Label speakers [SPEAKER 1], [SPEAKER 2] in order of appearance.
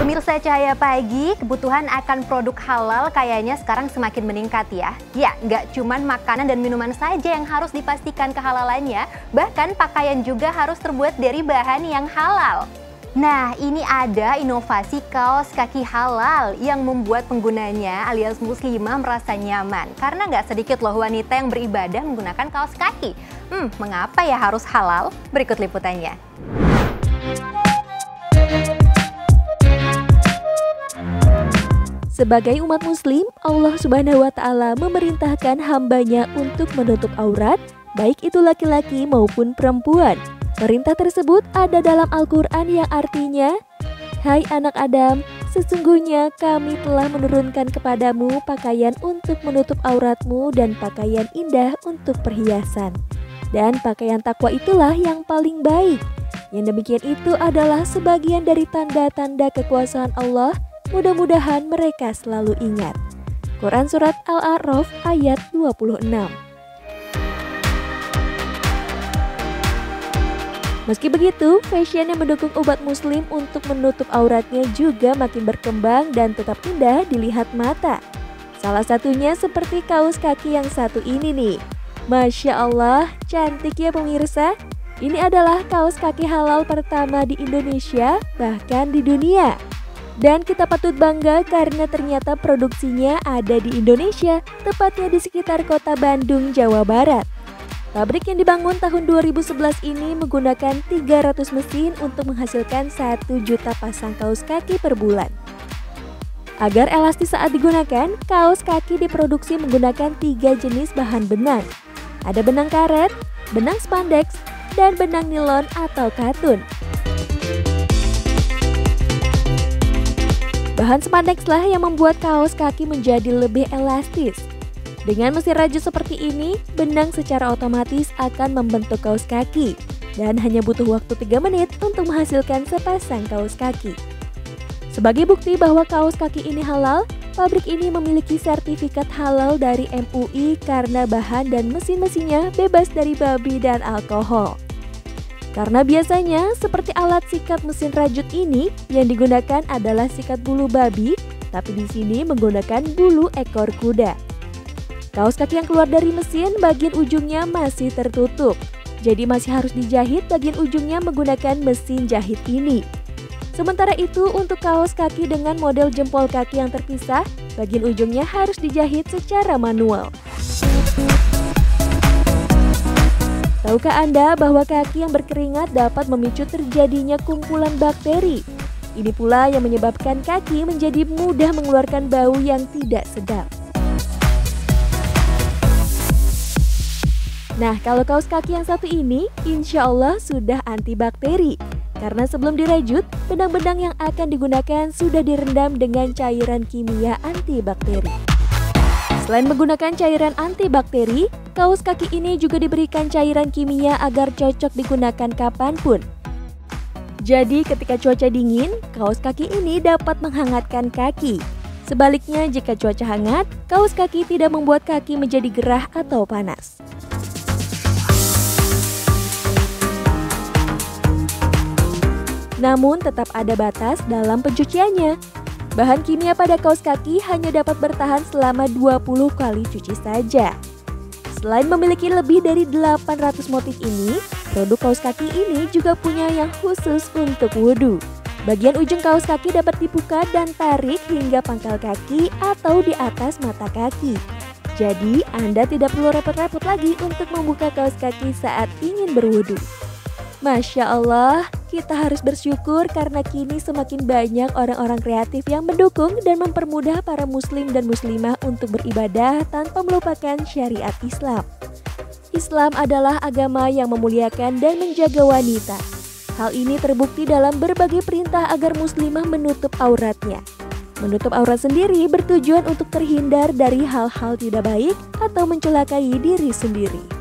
[SPEAKER 1] Pemirsa Cahaya Pagi, kebutuhan akan produk halal kayaknya sekarang semakin meningkat ya. Ya, nggak cuman makanan dan minuman saja yang harus dipastikan kehalalannya, bahkan pakaian juga harus terbuat dari bahan yang halal. Nah, ini ada inovasi kaos kaki halal yang membuat penggunanya alias muslimah merasa nyaman. Karena nggak sedikit loh wanita yang beribadah menggunakan kaos kaki. Mengapa ya harus halal? Berikut liputannya.
[SPEAKER 2] Sebagai umat muslim, Allah Subhanahu wa Ta'ala memerintahkan hambanya untuk menutup aurat, baik itu laki-laki maupun perempuan. Perintah tersebut ada dalam Al-Quran yang artinya, "Hai anak Adam, sesungguhnya kami telah menurunkan kepadamu pakaian untuk menutup auratmu dan pakaian indah untuk perhiasan. Dan pakaian takwa itulah yang paling baik." Yang demikian itu adalah sebagian dari tanda-tanda kekuasaan Allah. Mudah-mudahan mereka selalu ingat. Quran Surat Al-A'raf ayat 26. Meski begitu, fashion yang mendukung umat muslim untuk menutup auratnya juga makin berkembang dan tetap indah dilihat mata. Salah satunya seperti kaos kaki yang satu ini nih. Masya Allah, cantik ya pemirsa. Ini adalah kaos kaki halal pertama di Indonesia, bahkan di dunia. Dan kita patut bangga karena ternyata produksinya ada di Indonesia, tepatnya di sekitar kota Bandung, Jawa Barat. Pabrik yang dibangun tahun 2011 ini menggunakan 300 mesin untuk menghasilkan 1 juta pasang kaos kaki per bulan. Agar elastis saat digunakan, kaos kaki diproduksi menggunakan 3 jenis bahan benang. Ada benang karet, benang spandex, dan benang nilon atau katun. Bahan spandex lah yang membuat kaos kaki menjadi lebih elastis. Dengan mesin rajut seperti ini, benang secara otomatis akan membentuk kaos kaki dan hanya butuh waktu 3 menit untuk menghasilkan sepasang kaos kaki. Sebagai bukti bahwa kaos kaki ini halal, pabrik ini memiliki sertifikat halal dari MUI karena bahan dan mesin-mesinnya bebas dari babi dan alkohol. Karena biasanya seperti alat sikat mesin rajut ini yang digunakan adalah sikat bulu babi, tapi di sini menggunakan bulu ekor kuda. Kaos kaki yang keluar dari mesin bagian ujungnya masih tertutup, jadi masih harus dijahit bagian ujungnya menggunakan mesin jahit ini. Sementara itu untuk kaos kaki dengan model jempol kaki yang terpisah, bagian ujungnya harus dijahit secara manual. Tahukah Anda bahwa kaki yang berkeringat dapat memicu terjadinya kumpulan bakteri? Ini pula yang menyebabkan kaki menjadi mudah mengeluarkan bau yang tidak sedap. Nah, kalau kaos kaki yang satu ini, insya Allah sudah antibakteri. Karena sebelum dirajut, benang-benang yang akan digunakan sudah direndam dengan cairan kimia antibakteri. Selain menggunakan cairan antibakteri, kaos kaki ini juga diberikan cairan kimia agar cocok digunakan kapanpun. Jadi ketika cuaca dingin, kaos kaki ini dapat menghangatkan kaki. Sebaliknya jika cuaca hangat, kaos kaki tidak membuat kaki menjadi gerah atau panas. Namun tetap ada batas dalam pencuciannya. Bahan kimia pada kaos kaki hanya dapat bertahan selama 20 kali cuci saja. Selain memiliki lebih dari 800 motif ini, produk kaos kaki ini juga punya yang khusus untuk wudhu. Bagian ujung kaos kaki dapat dibuka dan tarik hingga pangkal kaki atau di atas mata kaki. Jadi, Anda tidak perlu repot-repot lagi untuk membuka kaos kaki saat ingin berwudhu. Masya Allah, kita harus bersyukur karena kini semakin banyak orang-orang kreatif yang mendukung dan mempermudah para muslim dan muslimah untuk beribadah tanpa melupakan syariat Islam. Islam adalah agama yang memuliakan dan menjaga wanita. Hal ini terbukti dalam berbagai perintah agar muslimah menutup auratnya. Menutup aurat sendiri bertujuan untuk terhindar dari hal-hal tidak baik atau mencelakai diri sendiri.